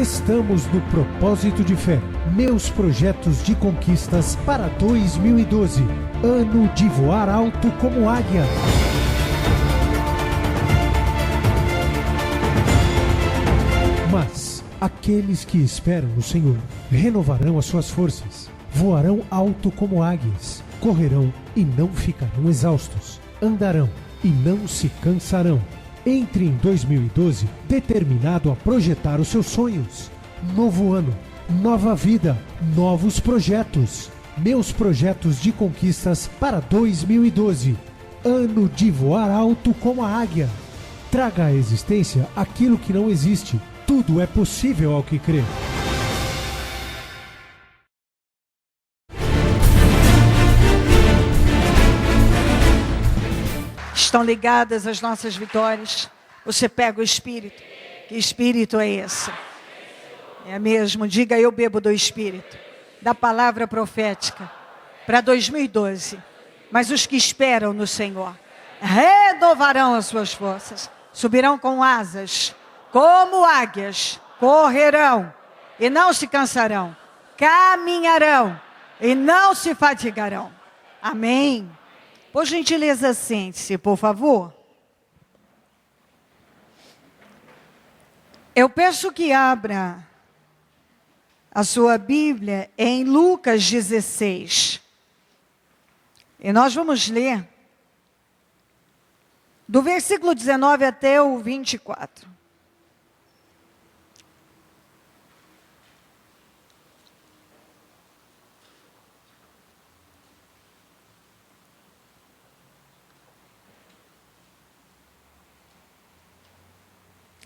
Estamos no Propósito de Fé, meus projetos de conquistas para 2012, ano de voar alto como águia. Mas aqueles que esperam no Senhor renovarão as suas forças, voarão alto como águias, correrão e não ficarão exaustos, andarão e não se cansarão. Entre em 2012 determinado a projetar os seus sonhos. Novo ano, nova vida, novos projetos. Meus projetos de conquistas para 2012. Ano de voar alto como a águia. Traga à existência aquilo que não existe. Tudo é possível ao que crê. Estão ligadas as nossas vitórias. Você pega o Espírito. Que Espírito é esse? É mesmo, diga: eu bebo do Espírito, da palavra profética para 2012. Mas os que esperam no Senhor renovarão as suas forças, subirão com asas como águias, correrão e não se cansarão, caminharão e não se fatigarão. Amém. Por gentileza, sente-se, por favor. Eu peço que abra a sua Bíblia em Lucas 16. E nós vamos ler do versículo 19 até o 24.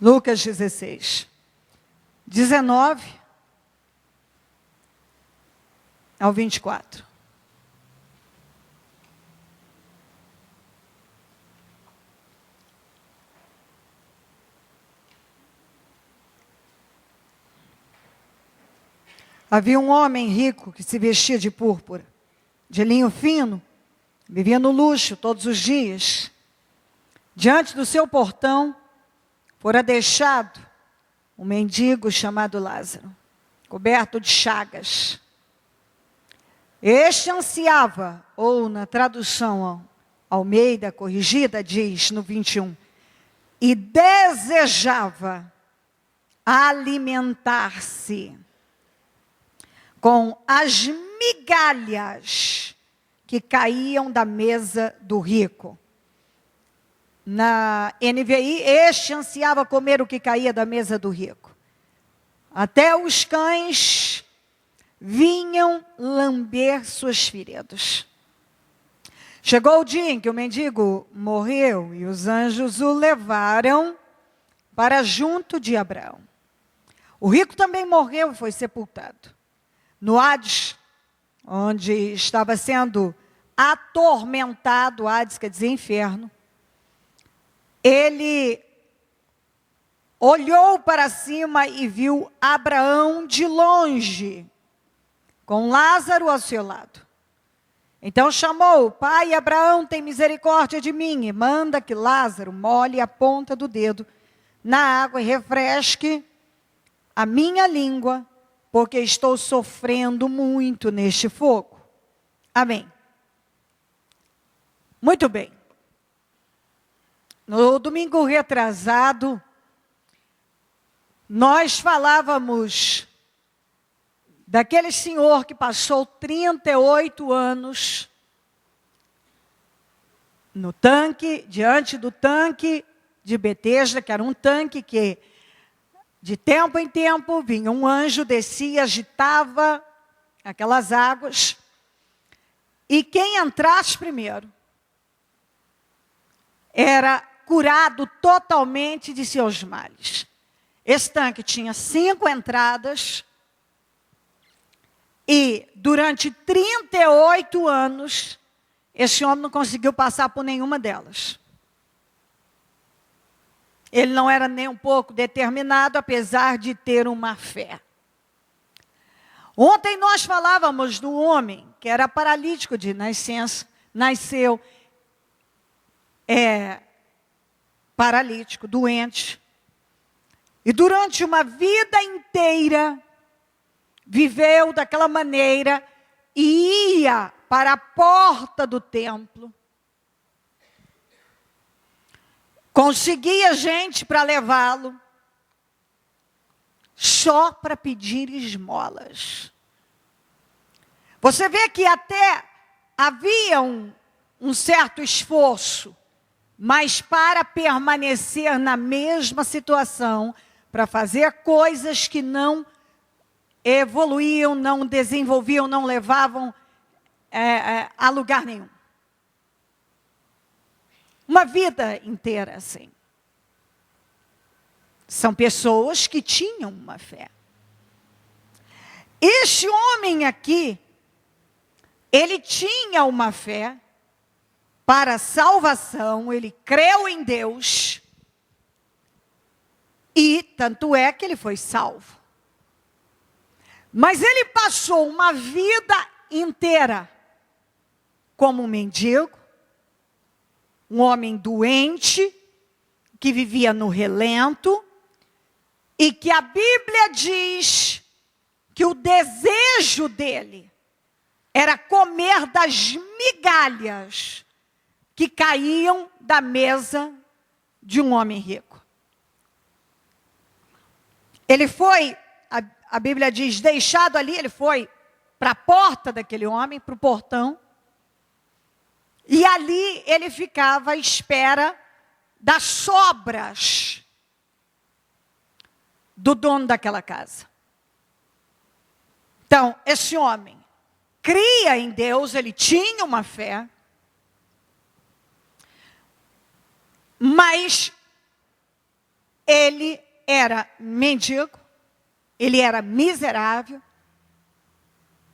Lucas 16, 19 ao 24. Havia um homem rico que se vestia de púrpura, de linho fino, vivia no luxo todos os dias. Diante do seu portão fora deixado um mendigo chamado Lázaro, coberto de chagas. Este ansiava, ou na tradução Almeida corrigida, diz no 21, e desejava alimentar-se com as migalhas que caíam da mesa do rico. Na NVI, este ansiava comer o que caía da mesa do rico. Até os cães vinham lamber suas feridas. Chegou o dia em que o mendigo morreu e os anjos o levaram para junto de Abraão. O rico também morreu e foi sepultado. No Hades, onde estava sendo atormentado, Hades quer dizer inferno, ele olhou para cima e viu Abraão de longe, com Lázaro ao seu lado. Então chamou: pai Abraão, tem misericórdia de mim, e manda que Lázaro molhe a ponta do dedo na água e refresque a minha língua, porque estou sofrendo muito neste fogo. Amém. Muito bem. No domingo retrasado, nós falávamos daquele senhor que passou 38 anos no tanque, diante do tanque de Betesda, que era um tanque que, de tempo em tempo, vinha um anjo, descia, agitava aquelas águas, e quem entrasse primeiro era curado totalmente de seus males. Esse tanque tinha 5 entradas e durante 38 anos esse homem não conseguiu passar por nenhuma delas. Ele não era nem um pouco determinado, apesar de ter uma fé. Ontem nós falávamos do homem que era paralítico de nascença, nasceu paralítico, doente. E durante uma vida inteira, viveu daquela maneira e ia para a porta do templo. Conseguia gente para levá-lo, só para pedir esmolas. Você vê que até havia um certo esforço, mas para permanecer na mesma situação, para fazer coisas que não evoluíam, não desenvolviam, não levavam a lugar nenhum. Uma vida inteira assim. São pessoas que tinham uma fé. Este homem aqui, ele tinha uma fé para a salvação, ele creu em Deus, e tanto é que ele foi salvo. Mas ele passou uma vida inteira como um mendigo, um homem doente, que vivia no relento, e que a Bíblia diz que o desejo dele era comer das migalhas que caíam da mesa de um homem rico. Ele foi, a Bíblia diz, deixado ali, ele foi para a porta daquele homem, para o portão, e ali ele ficava à espera das sobras do dono daquela casa. Então, esse homem cria em Deus, ele tinha uma fé, mas ele era mendigo, ele era miserável,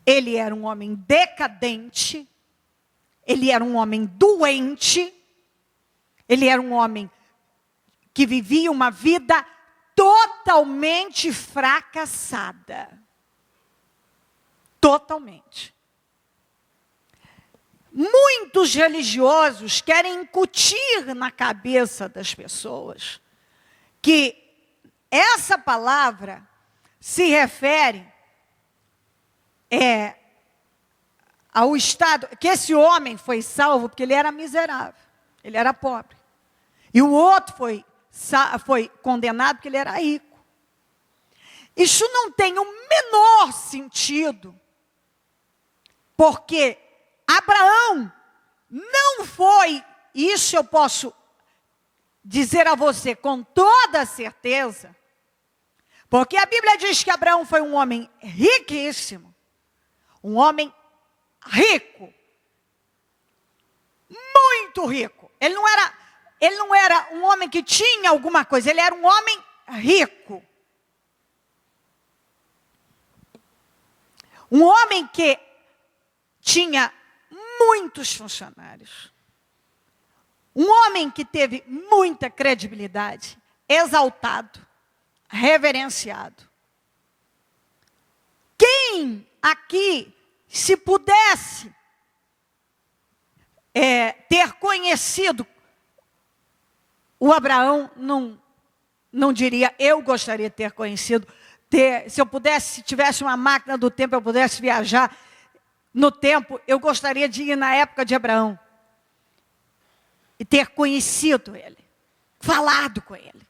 ele era um homem decadente, ele era um homem doente, ele era um homem que vivia uma vida totalmente fracassada. Totalmente. Muitos religiosos querem incutir na cabeça das pessoas que essa palavra se refere ao estado, que esse homem foi salvo porque ele era miserável, ele era pobre. E o outro foi condenado porque ele era rico. Isso não tem o menor sentido, porque Abraão não foi, isso eu posso dizer a você com toda certeza, porque a Bíblia diz que Abraão foi um homem riquíssimo, um homem rico, muito rico. Ele não era um homem que tinha alguma coisa, ele era um homem rico. Um homem que tinha muitos funcionários. Um homem que teve muita credibilidade, exaltado, reverenciado. Quem aqui, se pudesse ter conhecido o Abraão, não diria, eu gostaria de ter conhecido, se eu pudesse, se tivesse uma máquina do tempo, eu pudesse viajar no tempo, eu gostaria de ir na época de Abraão e ter conhecido ele, falado com ele.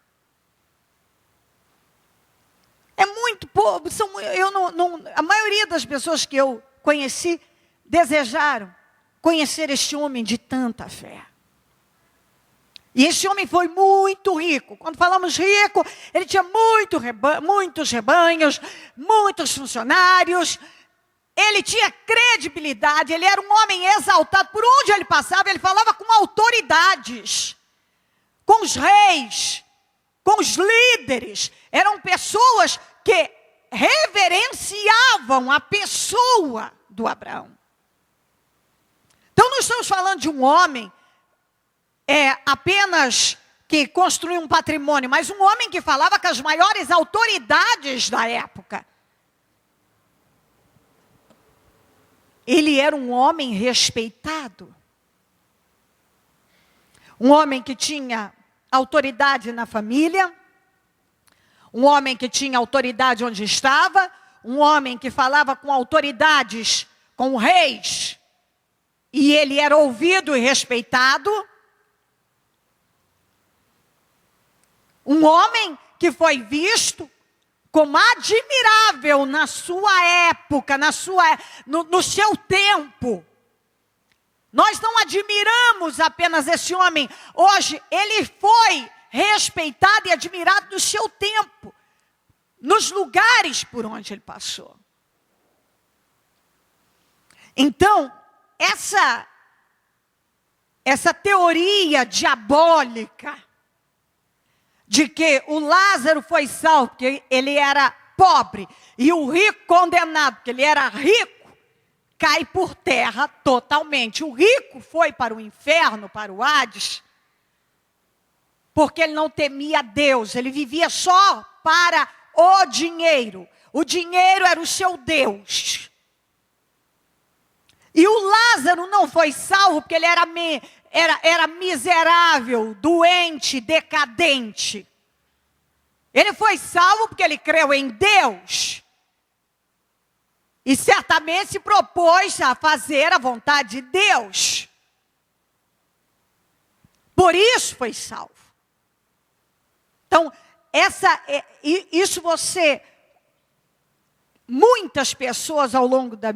É muito pouco, a maioria das pessoas que eu conheci desejaram conhecer este homem de tanta fé. E esse homem foi muito rico. Quando falamos rico, ele tinha muitos rebanhos, muitos funcionários. Ele tinha credibilidade, ele era um homem exaltado. Por onde ele passava, ele falava com autoridades, com os reis, com os líderes. Eram pessoas que reverenciavam a pessoa do Abraão. Então, não estamos falando de um homem apenas que construiu um patrimônio, mas um homem que falava com as maiores autoridades da época. Ele era um homem respeitado. Um homem que tinha autoridade na família. um homem que tinha autoridade onde estava, um homem que falava com autoridades, com reis, e ele era ouvido e respeitado. Um homem que foi visto como admirável na sua época, no seu tempo. Nós não admiramos apenas esse homem. Hoje, ele foi respeitado e admirado no seu tempo, nos lugares por onde ele passou. Então, essa teoria diabólica de que o Lázaro foi salvo porque ele era pobre e o rico condenado porque ele era rico, cai por terra totalmente. O rico foi para o inferno, para o Hades, porque ele não temia Deus, ele vivia só para o dinheiro. O dinheiro era o seu Deus. E o Lázaro não foi salvo porque ele era miserável, doente, decadente. Ele foi salvo porque ele creu em Deus. E certamente se propôs a fazer a vontade de Deus. Por isso foi salvo. Então, muitas pessoas ao longo da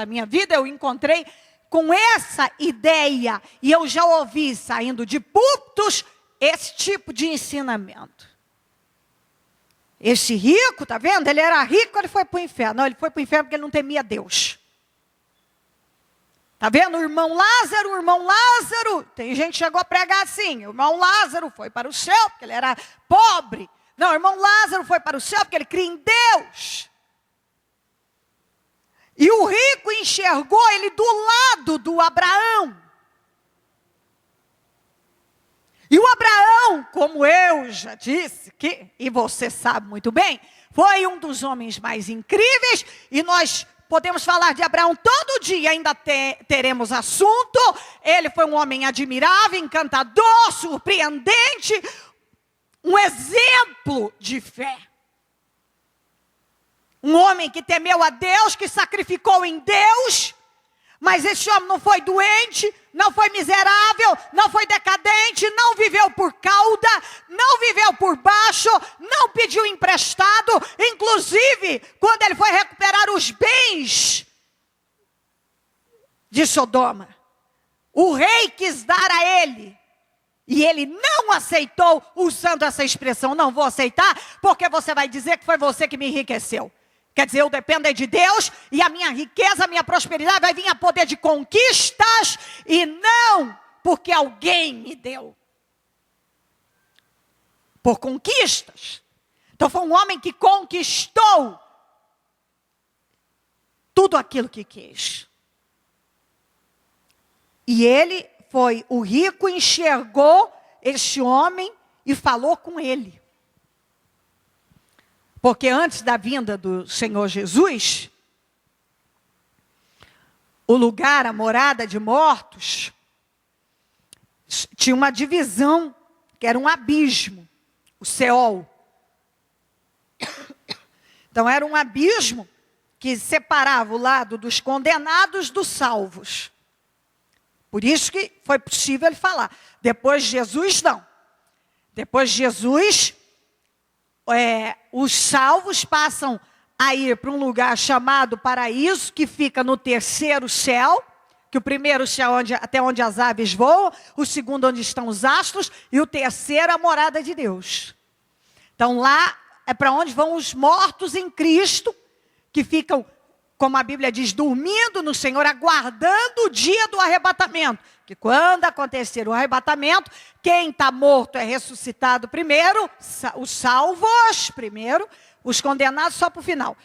minha vida, eu encontrei com essa ideia, e eu já ouvi saindo de púlpitos esse tipo de ensinamento. Esse rico, tá vendo? Ele era rico, ele foi para o inferno. Não, ele foi para o inferno porque ele não temia Deus. Tá vendo? O irmão Lázaro, tem gente que chegou a pregar assim, o irmão Lázaro foi para o céu porque ele era pobre. Não, o irmão Lázaro foi para o céu porque ele cria em Deus. E o rico enxergou ele do lado do Abraão. E o Abraão, como eu já disse, e você sabe muito bem, foi um dos homens mais incríveis, e nós podemos falar de Abraão todo dia, ainda teremos assunto. Ele foi um homem admirável, encantador, surpreendente, um exemplo de fé. Um homem que temeu a Deus, que sacrificou em Deus. Mas esse homem não foi doente, não foi miserável, não foi decadente, não viveu por cauda, não viveu por baixo, não pediu emprestado. Inclusive, quando ele foi recuperar os bens de Sodoma, o rei quis dar a ele. E ele não aceitou, usando essa expressão, não vou aceitar, porque você vai dizer que foi você que me enriqueceu. Quer dizer, eu dependo de Deus, e a minha riqueza, a minha prosperidade vai vir a poder de conquistas, e não porque alguém me deu. Por conquistas. Então foi um homem que conquistou tudo aquilo que quis. E o rico enxergou este homem e falou com ele. Porque antes da vinda do Senhor Jesus, o lugar, a morada de mortos, tinha uma divisão, que era um abismo, o Seol. Então era um abismo que separava o lado dos condenados dos salvos. Por isso que foi possível ele falar. Depois de Jesus, não. Depois de Jesus, os salvos passam a ir para um lugar chamado paraíso, que fica no terceiro céu, que o primeiro céu até onde as aves voam, o segundo onde estão os astros, e o terceiro a morada de Deus. Então lá é para onde vão os mortos em Cristo, que ficam, como a Bíblia diz, dormindo no Senhor, aguardando o dia do arrebatamento. Que quando acontecer o arrebatamento, quem está morto é ressuscitado primeiro, os salvos primeiro, os condenados só para o final.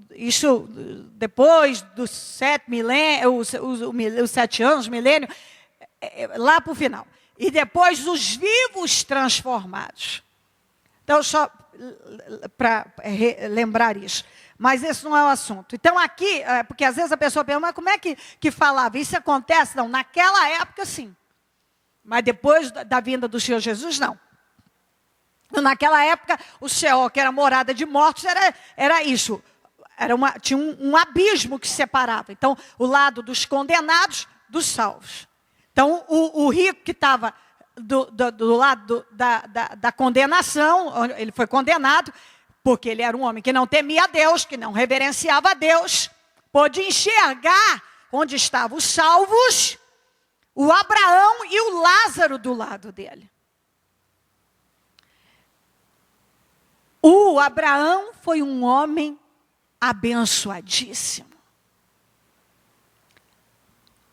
Isso depois dos 7 milênios, os 7 anos, milênio, lá para o final. E depois os vivos transformados. Então, só para lembrar isso. Mas esse não é o assunto. Então aqui, porque às vezes a pessoa pergunta, mas como é que falava? Isso acontece? Não, naquela época sim. Mas depois da vinda do Senhor Jesus, não. Naquela época, o Sheol, que era morada de mortos, era isso. Tinha um abismo que separava. Então, o lado dos condenados dos salvos. Então, o rico que estava do lado da condenação, ele foi condenado, porque ele era um homem que não temia a Deus, que não reverenciava a Deus, pôde enxergar onde estavam os salvos, o Abraão e o Lázaro do lado dele. O Abraão foi um homem abençoadíssimo.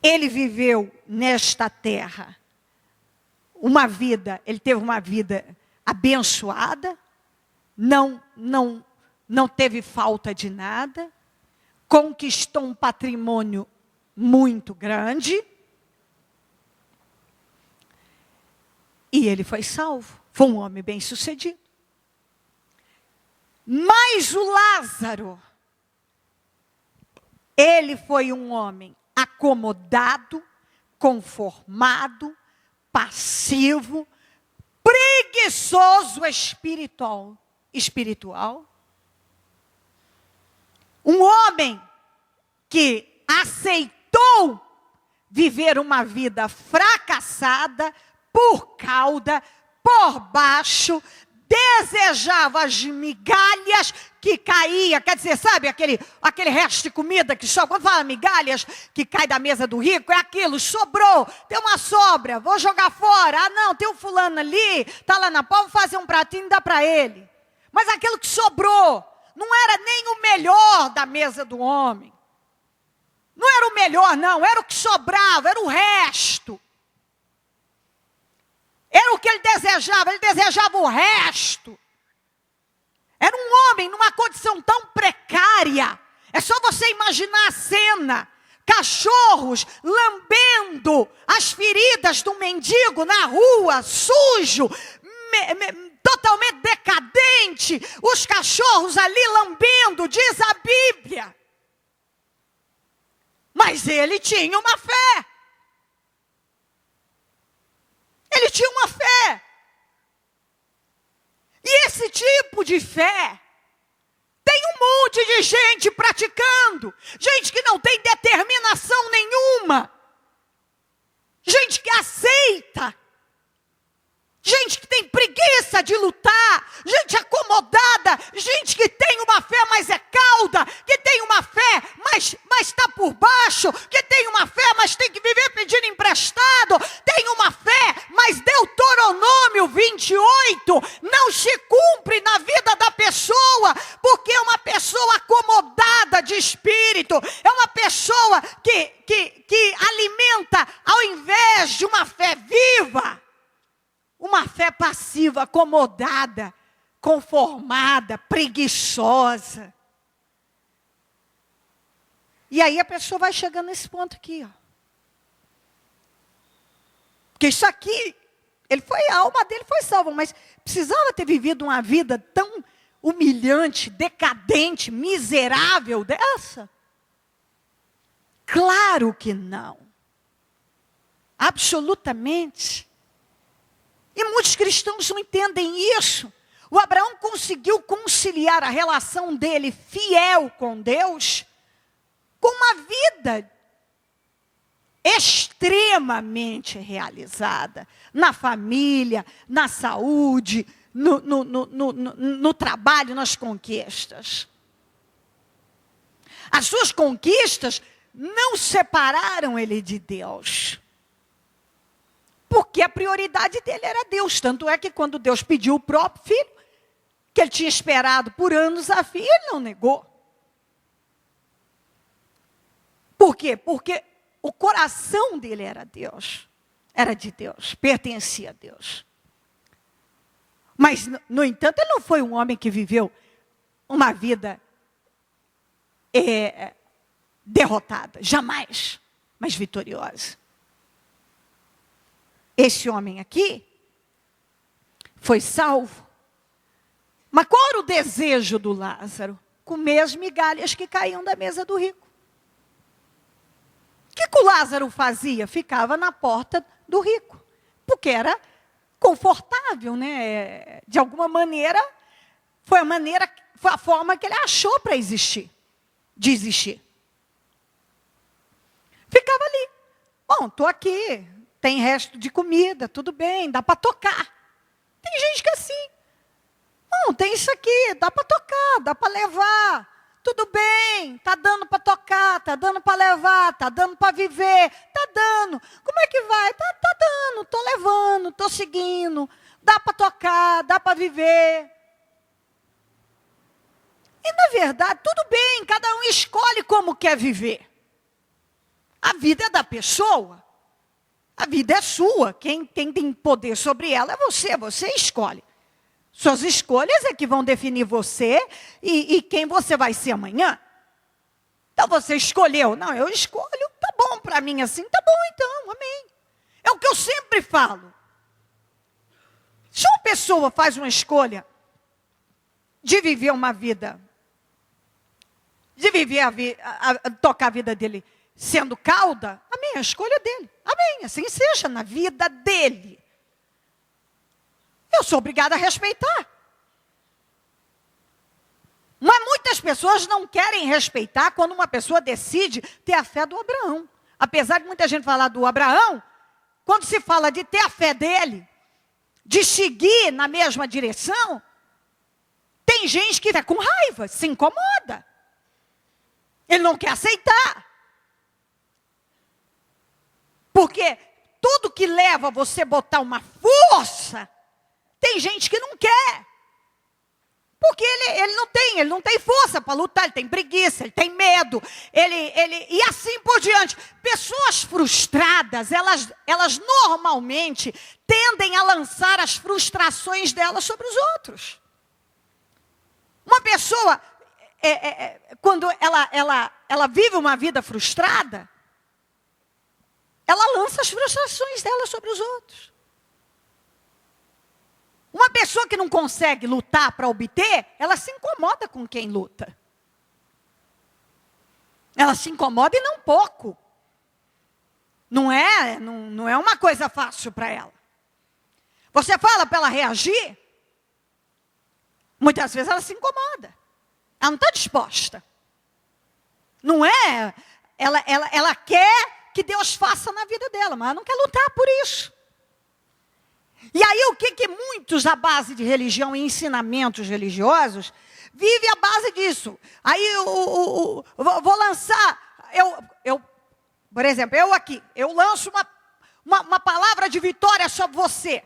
Ele viveu nesta terra ele teve uma vida abençoada, não teve falta de nada, conquistou um patrimônio muito grande, e ele foi salvo, foi um homem bem-sucedido. Mas o Lázaro, ele foi um homem acomodado, conformado, passivo, preguiçoso espiritual. Um homem que aceitou viver uma vida fracassada, por cauda, por baixo, desejava as migalhas que caía, quer dizer, sabe aquele resto de comida que sobra, quando fala migalhas que cai da mesa do rico, é aquilo, sobrou, tem uma sobra, vou jogar fora, não, tem um fulano ali, está lá na pau, vou fazer um pratinho e dá para ele. Mas aquilo que sobrou, não era nem o melhor da mesa do homem, não era o melhor não, era o que sobrava, era o resto. Era o que ele desejava o resto. Era um homem numa condição tão precária. É só você imaginar a cena. Cachorros lambendo as feridas do mendigo na rua, sujo, totalmente decadente. Os cachorros ali lambendo, diz a Bíblia. Mas ele tinha uma fé. Ele tinha uma fé. E esse tipo de fé tem um monte de gente praticando. Gente que não tem determinação nenhuma. Gente que aceita. Gente que tem preguiça de lutar. Gente acomodada. Gente que tem uma fé, mas é cauda. Que tem uma fé, mas está por baixo. Que tem uma fé, mas tem que viver pedindo emprestado. Tem uma fé, mas Deuteronômio 28 não se cumpre na vida da pessoa. Porque é uma pessoa acomodada de espírito. É uma pessoa que alimenta ao invés de uma fé viva. Uma fé passiva, acomodada, conformada, preguiçosa. E aí a pessoa vai chegando nesse ponto aqui, ó. Porque isso aqui, a alma dele foi salva, mas precisava ter vivido uma vida tão humilhante, decadente, miserável dessa? Claro que não. Absolutamente. E muitos cristãos não entendem isso. O Abraão conseguiu conciliar a relação dele fiel com Deus com uma vida extremamente realizada. Na família, na saúde, no trabalho, nas conquistas. As suas conquistas não separaram ele de Deus. Porque a prioridade dele era Deus. Tanto é que quando Deus pediu o próprio filho, que ele tinha esperado por anos a fio, ele não negou. Por quê? Porque o coração dele era Deus. Era de Deus, pertencia a Deus. Mas, no entanto, ele não foi um homem que viveu uma vida derrotada. Jamais, mas vitoriosa. Esse homem aqui foi salvo. Mas qual era o desejo do Lázaro? Comer as migalhas que caíam da mesa do rico. O que o Lázaro fazia? Ficava na porta do rico. Porque era confortável, né? De alguma maneira, foi a forma que ele achou para existir, de existir. Ficava ali. Bom, estou aqui, tem resto de comida, tudo bem, dá para tocar. Tem gente que é assim. Bom, tem isso aqui, dá para tocar, dá para levar. Tudo bem, está dando para tocar, está dando para levar, está dando para viver, está dando. Como é que vai? Tá dando, estou levando, estou seguindo. Dá para tocar, dá para viver. E, na verdade, tudo bem, cada um escolhe como quer viver. A vida é da pessoa. A vida é sua. Quem tem poder sobre ela é você escolhe. Suas escolhas é que vão definir você e quem você vai ser amanhã. Então você escolheu. Não, eu escolho, tá bom para mim assim, tá bom então, amém. É o que eu sempre falo. Se uma pessoa faz uma escolha de viver uma vida, de viver tocar a vida dele sendo cauda, amém, a escolha dele. Amém, assim seja na vida dele. Eu sou obrigada a respeitar. Mas muitas pessoas não querem respeitar quando uma pessoa decide ter a fé do Abraão. Apesar de muita gente falar do Abraão, quando se fala de ter a fé dele, de seguir na mesma direção, tem gente que fica com raiva, se incomoda. Ele não quer aceitar. Porque tudo que leva você a botar uma força, tem gente que não quer. Porque ele não tem força para lutar, ele tem preguiça, ele tem medo, e assim por diante. Pessoas frustradas, elas normalmente tendem a lançar as frustrações delas sobre os outros. Uma pessoa, quando ela vive uma vida frustrada, ela lança as frustrações dela sobre os outros. Uma pessoa que não consegue lutar para obter, ela se incomoda com quem luta. Ela se incomoda e não pouco. Não é uma coisa fácil para ela. Você fala para ela reagir, muitas vezes ela se incomoda. Ela não está disposta. Não é, ela quer que Deus faça na vida dela, mas ela não quer lutar por isso. E aí o que muitos à base de religião e ensinamentos religiosos vivem à base disso. Aí vou lançar, por exemplo, eu lanço uma palavra de vitória sobre você.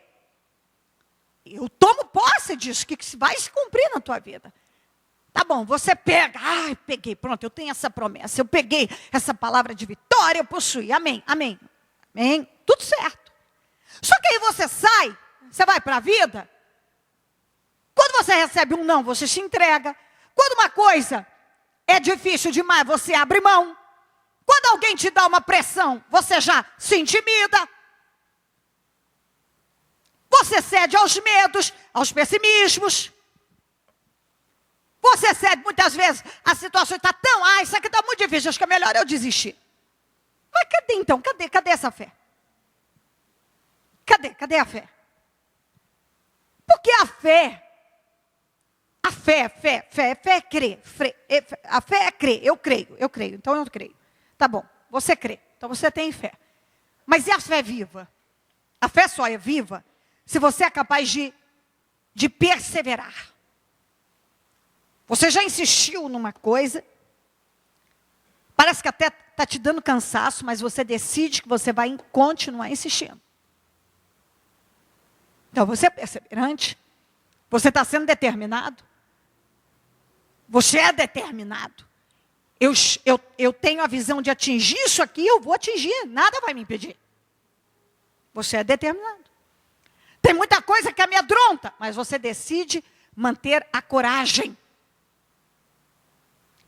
Eu tomo posse disso, que vai se cumprir na tua vida. Tá bom, você pega, peguei, pronto, eu tenho essa promessa, eu peguei essa palavra de vitória, eu possuí, amém, amém, amém, tudo certo. Só que aí você sai, você vai para a vida, quando você recebe um não, você se entrega, quando uma coisa é difícil demais, você abre mão, quando alguém te dá uma pressão, você já se intimida, você cede aos medos, aos pessimismos, você cede muitas vezes, a situação está tão, isso aqui está muito difícil, acho que é melhor eu desistir. Mas cadê então, cadê essa fé? Cadê a fé? Porque a fé é crer. A fé é crer, eu creio, então eu creio. Tá bom, você crê, então você tem fé. Mas e a fé viva? A fé só é viva se você é capaz de perseverar. Você já insistiu numa coisa, parece que até está te dando cansaço, mas você decide que você vai continuar insistindo. Então você é perseverante, você está sendo determinado, você é determinado. Eu tenho a visão de atingir isso aqui, eu vou atingir, nada vai me impedir. Você é determinado. Tem muita coisa que amedronta, mas você decide manter a coragem.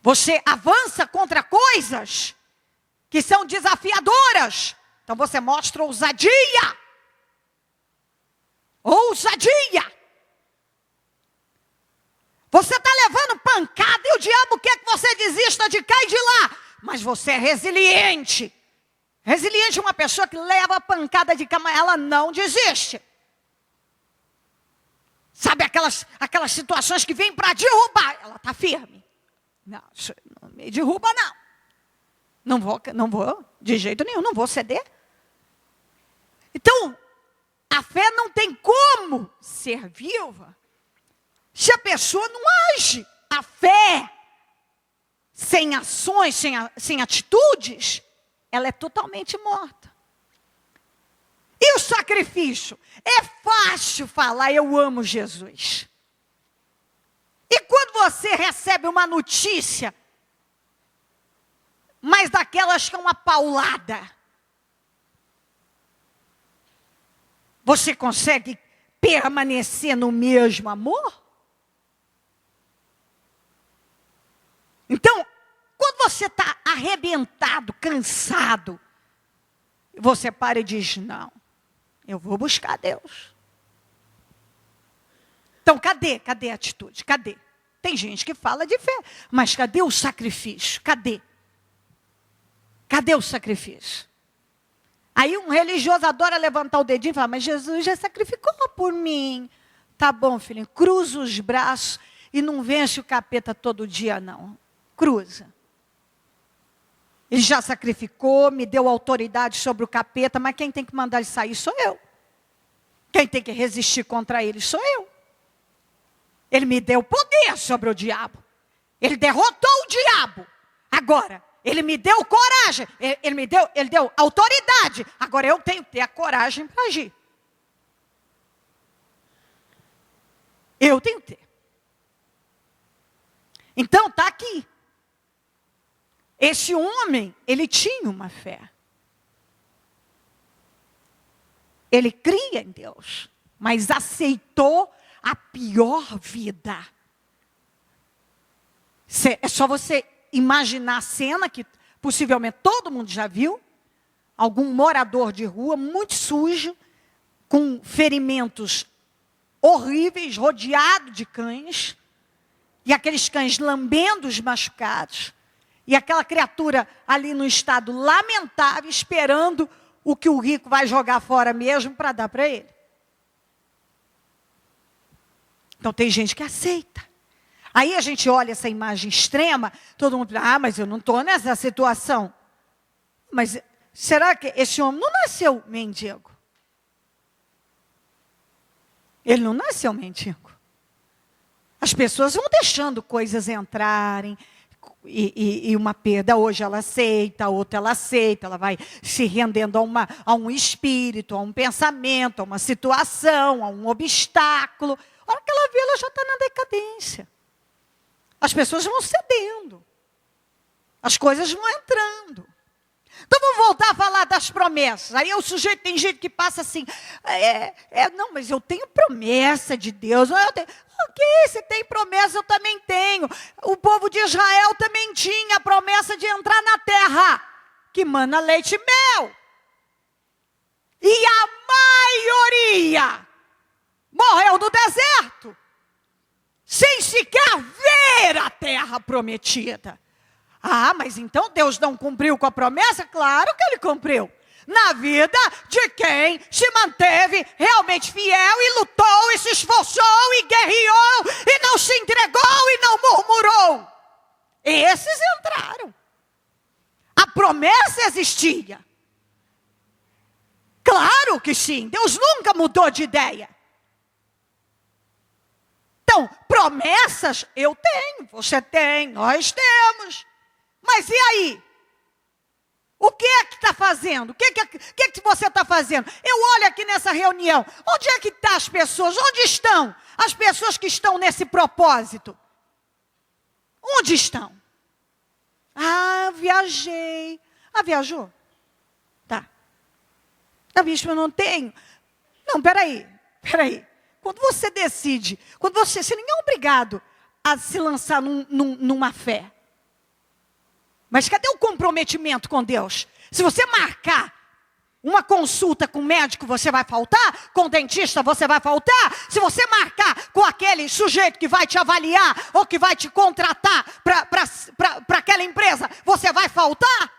Você avança contra coisas que são desafiadoras. Então você mostra ousadia. Ousadia. Você está levando pancada e o diabo quer que você desista de cá e de lá. Mas você é resiliente. Resiliente é uma pessoa que leva a pancada de cá, mas ela não desiste. Sabe aquelas situações que vêm para derrubar? Ela está firme. Não me derruba não. Não vou, de jeito nenhum, não vou ceder. Então, a fé não tem como ser viva se a pessoa não age. A fé, sem ações, sem atitudes, ela é totalmente morta. E o sacrifício? É fácil falar, eu amo Jesus. E quando você recebe uma notícia, mas daquelas que é uma paulada, você consegue permanecer no mesmo amor? Então, quando você está arrebentado, cansado, você para e diz, não, eu vou buscar Deus. Então, cadê a atitude? Cadê? Tem gente que fala de fé, mas cadê o sacrifício? Cadê? Cadê o sacrifício? Aí um religioso adora levantar o dedinho e falar, mas Jesus já sacrificou por mim. Tá bom, filho, cruza os braços e não vence o capeta todo dia, não. Cruza. Ele já sacrificou, me deu autoridade sobre o capeta, mas quem tem que mandar ele sair sou eu. Quem tem que resistir contra ele sou eu. Ele me deu poder sobre o diabo. Ele derrotou o diabo. Agora, ele me deu coragem. Ele deu autoridade. Agora eu tenho que ter a coragem para agir. Eu tenho que ter. Então, está aqui. Esse homem, ele tinha uma fé. Ele cria em Deus, mas aceitou a pior vida. É só você imaginar a cena que possivelmente todo mundo já viu. Algum morador de rua, muito sujo, com ferimentos horríveis, rodeado de cães. E aqueles cães lambendo os machucados. E aquela criatura ali no estado lamentável, esperando o que o rico vai jogar fora mesmo para dar para ele. Então tem gente que aceita. Aí a gente olha essa imagem extrema, todo mundo fala, mas eu não estou nessa situação. Mas será que esse homem não nasceu mendigo? Ele não nasceu mendigo. As pessoas vão deixando coisas entrarem, e uma perda, hoje ela aceita, outra ela aceita, ela vai se rendendo a um espírito, a um pensamento, a uma situação, a um obstáculo. A hora que ela vê, ela já está na decadência. As pessoas vão cedendo. As coisas vão entrando. Então vamos voltar a falar das promessas. Aí o sujeito, tem gente que passa assim, não, mas eu tenho promessa de Deus. Ok, você tem promessa, eu também tenho. O povo de Israel também tinha a promessa de entrar na terra, que mana leite e mel. E a maioria morreu no deserto, sem sequer ver a terra prometida. Ah, mas então Deus não cumpriu com a promessa? Claro que Ele cumpriu. Na vida de quem se manteve realmente fiel e lutou e se esforçou e guerreou e não se entregou e não murmurou. Esses entraram. A promessa existia. Claro que sim, Deus nunca mudou de ideia. Então, promessas eu tenho, você tem, nós temos. Mas e aí? O que é que está fazendo? O que você está fazendo? Eu olho aqui nessa reunião. Onde é que estão as pessoas? Onde estão as pessoas que estão nesse propósito? Onde estão? Ah, viajei. Ah, viajou? Tá. Ah, bicho, eu não tenho. Não, peraí. Quando você decide, você ninguém é obrigado a se lançar numa fé. Mas cadê o comprometimento com Deus? Se você marcar uma consulta com o médico, você vai faltar? Com o dentista, você vai faltar? Se você marcar com aquele sujeito que vai te avaliar ou que vai te contratar para aquela empresa, você vai faltar?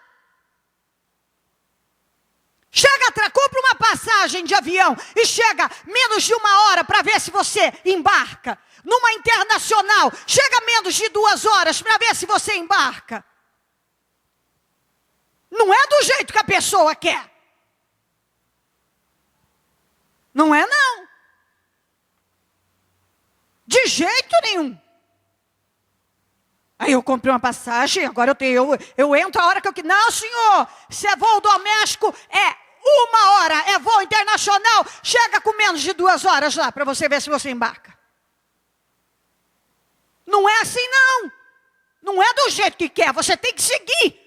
Compra uma passagem passagem de avião e chega menos de 1 hora para ver se você embarca. Numa internacional, chega menos de 2 horas para ver se você embarca. Não é do jeito que a pessoa quer. Não é, não. De jeito nenhum. Aí eu comprei uma passagem, agora eu entro a hora que eu quero. Não, senhor, se é voo doméstico, é 1 hora, é voo internacional, chega com menos de 2 horas lá, para você ver se você embarca. Não é assim, não. Não é do jeito que quer, você tem que seguir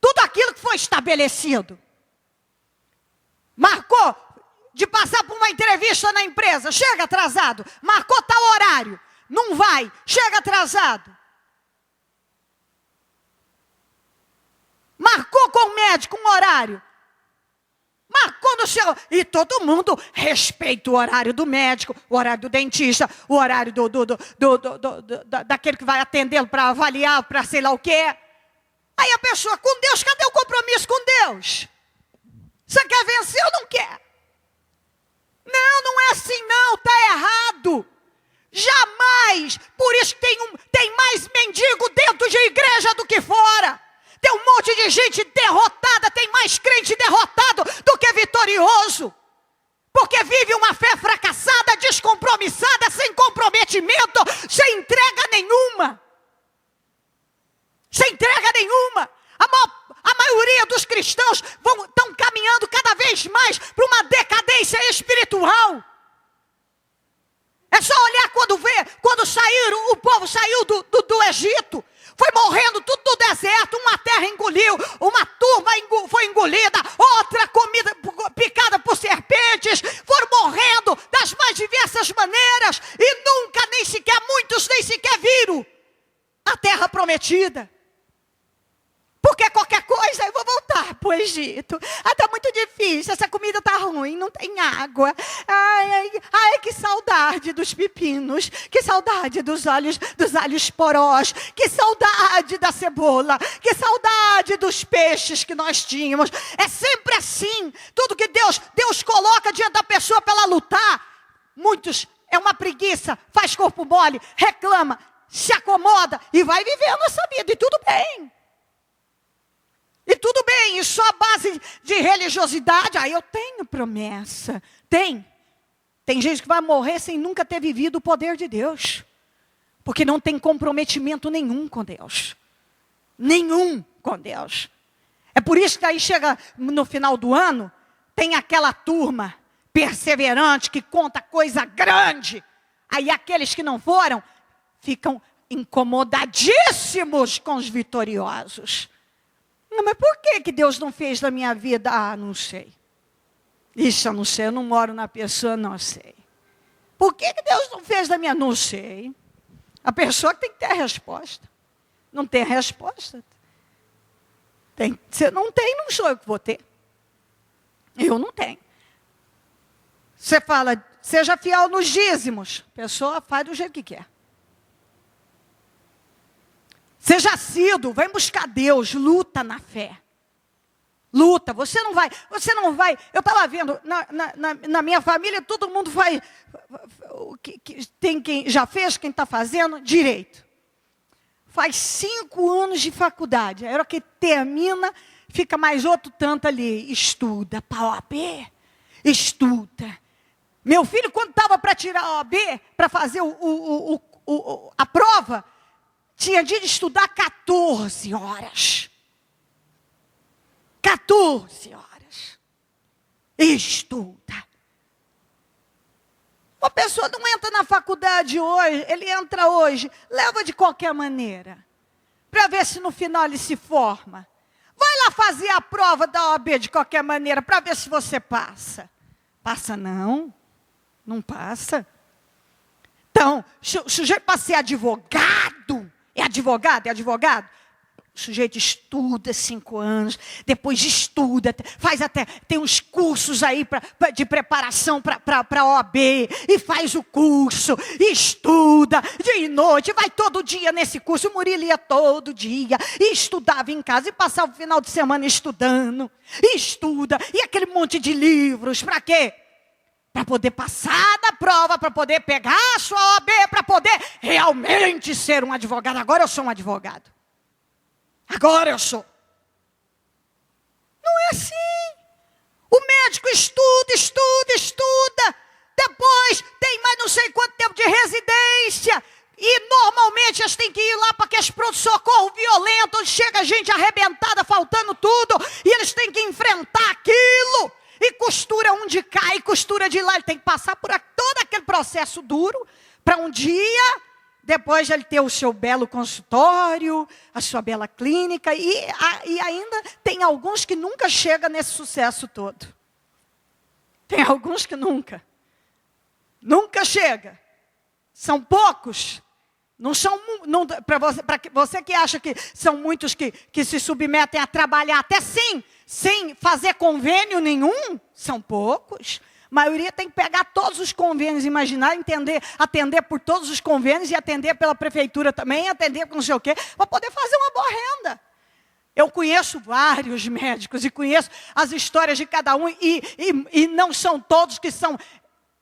tudo aquilo que foi estabelecido. Marcou de passar por uma entrevista na empresa, chega atrasado. Marcou tal horário, não vai, chega atrasado. Marcou com o médico um horário, marcou no seu... E todo mundo respeita o horário do médico, o horário do dentista, o horário daquele que vai atendê-lo para avaliar, para sei lá o quê. Aí a pessoa, com Deus, cadê o compromisso com Deus? Você quer vencer ou não quer? Não, não é assim não, está errado. Jamais. Por isso tem mais mendigo dentro de igreja do que fora. Tem um monte de gente derrotada, tem mais crente derrotado do que vitorioso. Porque vive uma fé fracassada, descompromissada, sem comprometimento, sem entrega nenhuma. Sem entrega nenhuma. A maioria dos cristãos estão caminhando cada vez mais para uma decadência espiritual. É só olhar quando o povo saiu do Egito. Foi morrendo tudo no deserto, uma terra engoliu, uma turma foi engolida, outra comida picada por serpentes, foram morrendo das mais diversas maneiras e muitos nem sequer viram a terra prometida. Porque qualquer coisa eu vou voltar para o Egito. Está muito difícil, essa comida está ruim, não tem água. Ai, que saudade dos pepinos, que saudade dos alhos porós, que saudade da cebola, que saudade dos peixes que nós tínhamos. É sempre assim, tudo que Deus coloca diante da pessoa para ela lutar. Muitos, é uma preguiça, faz corpo mole, reclama, se acomoda e vai vivendo essa vida, e tudo bem. E tudo bem, e só a base de religiosidade, eu tenho promessa. Tem gente que vai morrer sem nunca ter vivido o poder de Deus. Porque não tem comprometimento nenhum com Deus. Nenhum com Deus. É por isso que aí chega no final do ano, tem aquela turma perseverante que conta coisa grande. Aí aqueles que não foram, ficam incomodadíssimos com os vitoriosos. Não, mas por que Deus não fez na minha vida? Não sei. Isso eu não sei, eu não moro na pessoa, não sei. Por que Deus não fez na minha? Não sei. A pessoa tem que ter a resposta. Não tem a resposta. Você não tem, não sou eu que vou ter. Eu não tenho. Você fala, seja fiel nos dízimos. A pessoa faz do jeito que quer. Seja assíduo, vai buscar Deus, luta na fé. Luta, você não vai. Eu estava vendo, na minha família, todo mundo vai. Tem quem já fez, quem está fazendo, direito. Faz 5 anos de faculdade. A hora que termina, fica mais outro tanto ali. Estuda para a OAB, estuda. Meu filho, quando estava para tirar a OAB, para fazer a prova, tinha dia de estudar 14 horas. 14 horas. Estuda. Uma pessoa não entra na faculdade hoje, ele entra hoje, leva de qualquer maneira, para ver se no final ele se forma. Vai lá fazer a prova da OAB de qualquer maneira, para ver se você passa. Passa não? Não passa. Então, sujeito para ser advogado, é advogado? O sujeito estuda 5 anos, depois estuda, tem uns cursos aí de preparação para a OAB, e faz o curso, e estuda dia e noite, vai todo dia nesse curso. O Murilo ia todo dia, e estudava em casa, e passava o final de semana estudando, e estuda, e aquele monte de livros, para quê? Para poder passar na prova, para poder pegar a sua OAB, para poder realmente ser um advogado. Agora eu sou um advogado. Agora eu sou. Não é assim. O médico estuda. Depois tem mais não sei quanto tempo de residência. E normalmente eles têm que ir lá para aqueles pronto-socorro violento, onde chega gente arrebentada, faltando tudo. E eles têm que enfrentar aquilo. E costura onde cai, e costura de lá. Ele tem que passar por todo aquele processo duro para um dia... Depois ele ter o seu belo consultório, a sua bela clínica. E ainda tem alguns que nunca chegam nesse sucesso todo. Tem alguns que nunca chega. São poucos. Não são, para você que acha que são muitos que se submetem a trabalhar até sem fazer convênio nenhum, são poucos. A maioria tem que pegar todos os convênios, imaginar, atender por todos os convênios e atender pela prefeitura também, atender com não sei o quê, para poder fazer uma boa renda. Eu conheço vários médicos e conheço as histórias de cada um e não são todos que são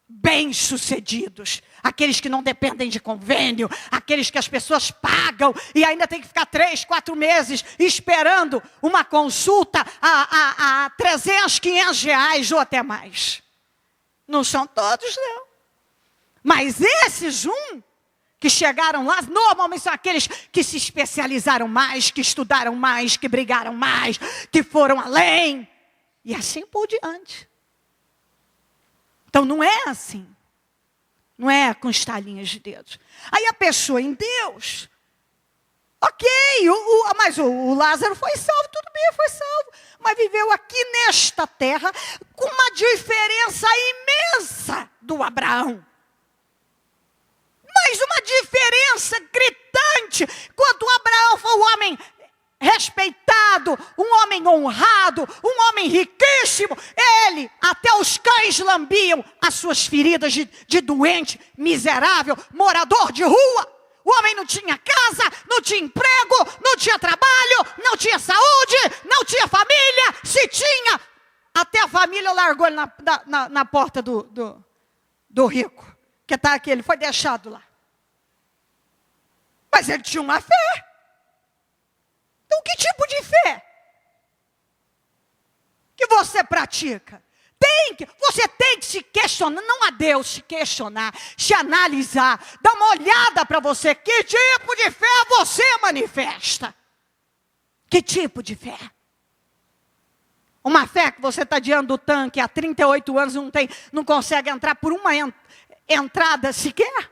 bem-sucedidos. Aqueles que não dependem de convênio, aqueles que as pessoas pagam e ainda tem que ficar 3, 4 meses esperando uma consulta a 300, 500 reais ou até mais. Não são todos, não. Mas esses que chegaram lá, normalmente são aqueles que se especializaram mais, que estudaram mais, que brigaram mais, que foram além. E assim por diante. Então não é assim. Não é com estalinhas de dedos. Aí a pessoa em Deus... Ok, mas o Lázaro foi salvo, tudo bem, foi salvo. Mas viveu aqui nesta terra com uma diferença imensa do Abraão. Mas uma diferença gritante. Quando o Abraão foi um homem respeitado, um homem honrado, um homem riquíssimo, ele, até os cães lambiam as suas feridas de doente, miserável, morador de rua. O homem não tinha casa, não tinha emprego, não tinha trabalho, não tinha saúde, não tinha família. Se tinha, até a família largou ele na porta do rico, que está aqui, ele foi deixado lá. Mas ele tinha uma fé. Então, que tipo de fé que você pratica? Você tem que se questionar, não a Deus, se questionar, se analisar, dar uma olhada para você. Que tipo de fé você manifesta? Que tipo de fé? Uma fé que você está diante do tanque há 38 anos, não consegue entrar por uma entrada sequer?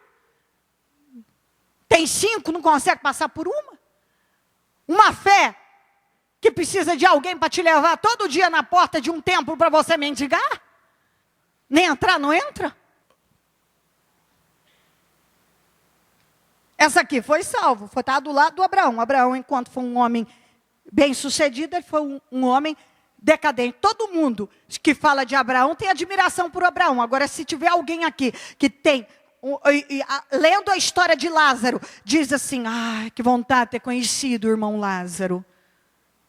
Tem 5, não consegue passar por uma? Uma fé que precisa de alguém para te levar todo dia na porta de um templo para você mendigar? Nem entrar, não entra? Essa aqui foi salvo, está do lado do Abraão. Abraão, enquanto foi um homem bem-sucedido, ele foi um homem decadente. Todo mundo que fala de Abraão tem admiração por Abraão. Agora, se tiver alguém aqui que tem, lendo a história de Lázaro, diz assim, que vontade de ter conhecido o irmão Lázaro.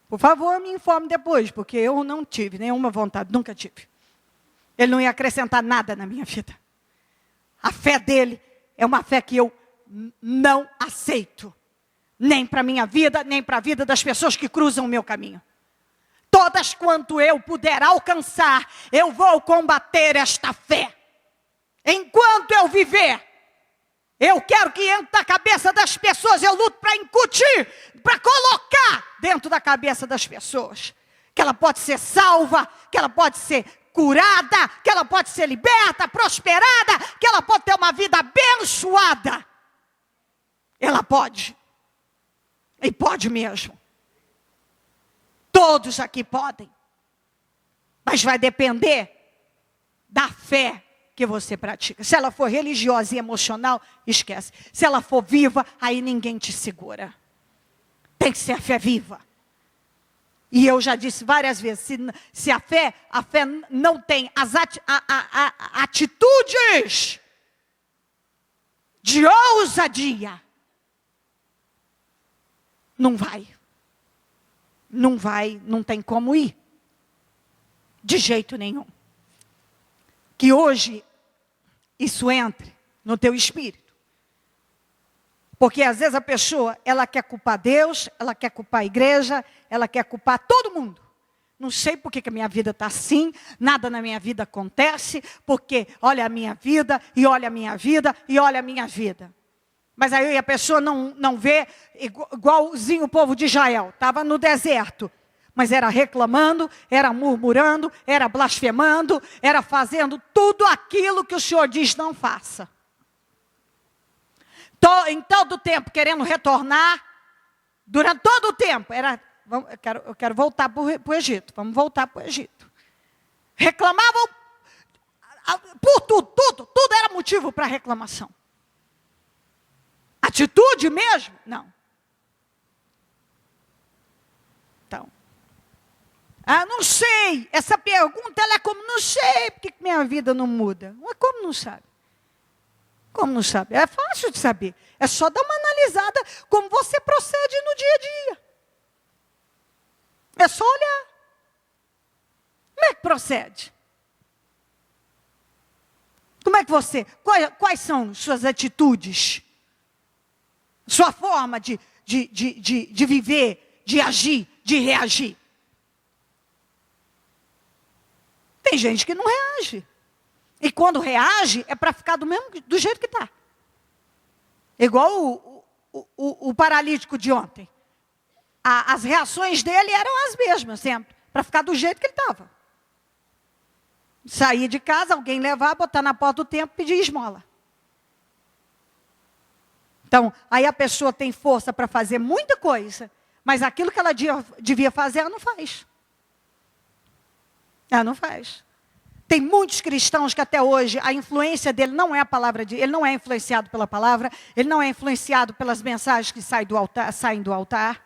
Por favor, me informe depois, porque eu não tive nenhuma vontade, nunca tive. Ele não ia acrescentar nada na minha vida. A fé dele é uma fé que eu não aceito. Nem para a minha vida, nem para a vida das pessoas que cruzam o meu caminho. Todas quanto eu puder alcançar, eu vou combater esta fé. Enquanto eu viver, eu quero que entre na cabeça das pessoas, eu luto para incutir, para colocar dentro da cabeça das pessoas. Que ela pode ser salva, que ela pode ser curada, que ela pode ser liberta, prosperada, que ela pode ter uma vida abençoada. Ela pode. E pode mesmo. Todos aqui podem. Mas vai depender da fé que você pratica. Se ela for religiosa e emocional, esquece. Se ela for viva, aí ninguém te segura. Tem que ser a fé viva. E eu já disse várias vezes, se a fé não tem as atitudes de ousadia, não vai. Não vai, não tem como ir. De jeito nenhum. Que hoje isso entre no teu espírito. Porque às vezes a pessoa, ela quer culpar Deus, ela quer culpar a igreja, ela quer culpar todo mundo. Não sei por que a minha vida está assim, nada na minha vida acontece, porque olha a minha vida, e olha a minha vida, e olha a minha vida. Mas aí a pessoa não vê igualzinho o povo de Israel, estava no deserto. Mas era reclamando, era murmurando, era blasfemando, era fazendo tudo aquilo que o Senhor diz não faça. Em todo o tempo, querendo retornar, durante todo o tempo, eu quero voltar para o Egito, vamos voltar para o Egito. Reclamavam por tudo era motivo para reclamação. Atitude mesmo? Não. Então, não sei, essa pergunta, ela é como, não sei, por que minha vida não muda? Mas como não sabe? Como não sabe? É fácil de saber. É só dar uma analisada como você procede no dia a dia. É só olhar. Como é que procede? Como é que você... Quais são suas atitudes? Sua forma de viver, de agir, de reagir? Tem gente que não reage. E quando reage, é para ficar do jeito que está. Igual o paralítico de ontem. As reações dele eram as mesmas sempre. Para ficar do jeito que ele estava. Sair de casa, alguém levar, botar na porta do templo e pedir esmola. Então, aí a pessoa tem força para fazer muita coisa. Mas aquilo que ela devia fazer, ela não faz. Ela não faz. Tem muitos cristãos que até hoje a influência dele não é a palavra de... Ele não é influenciado pela palavra. Ele não é influenciado pelas mensagens que saem do altar.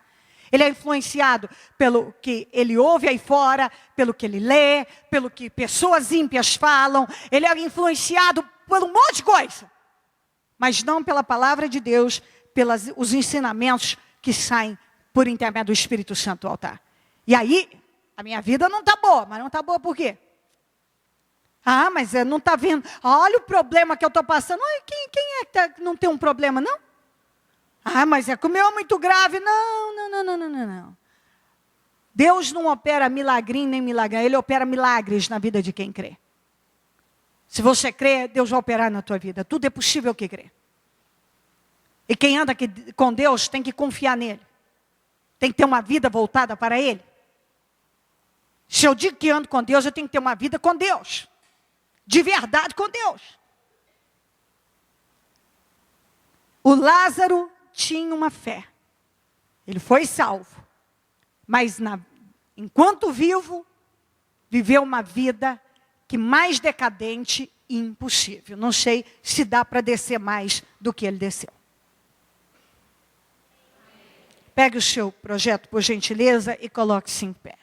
Ele é influenciado pelo que ele ouve aí fora, pelo que ele lê, pelo que pessoas ímpias falam. Ele é influenciado por um monte de coisa. Mas não pela palavra de Deus, os ensinamentos que saem por intermédio do Espírito Santo do altar. E aí, a minha vida não está boa. Mas não está boa por quê? Mas não está vendo. Olha o problema que eu estou passando. Quem é que não tem um problema, não? Mas é que o meu é muito grave. Não. Deus não opera milagrinho nem milagrinho. Ele opera milagres na vida de quem crê. Se você crê, Deus vai operar na tua vida. Tudo é possível que crê. E quem anda com Deus tem que confiar nele. Tem que ter uma vida voltada para Ele. Se eu digo que ando com Deus, eu tenho que ter uma vida com Deus. De verdade com Deus. O Lázaro tinha uma fé. Ele foi salvo. Mas enquanto vivo, viveu uma vida que mais decadente e impossível. Não sei se dá para descer mais do que ele desceu. Pegue o seu projeto, por gentileza, e coloque-se em pé.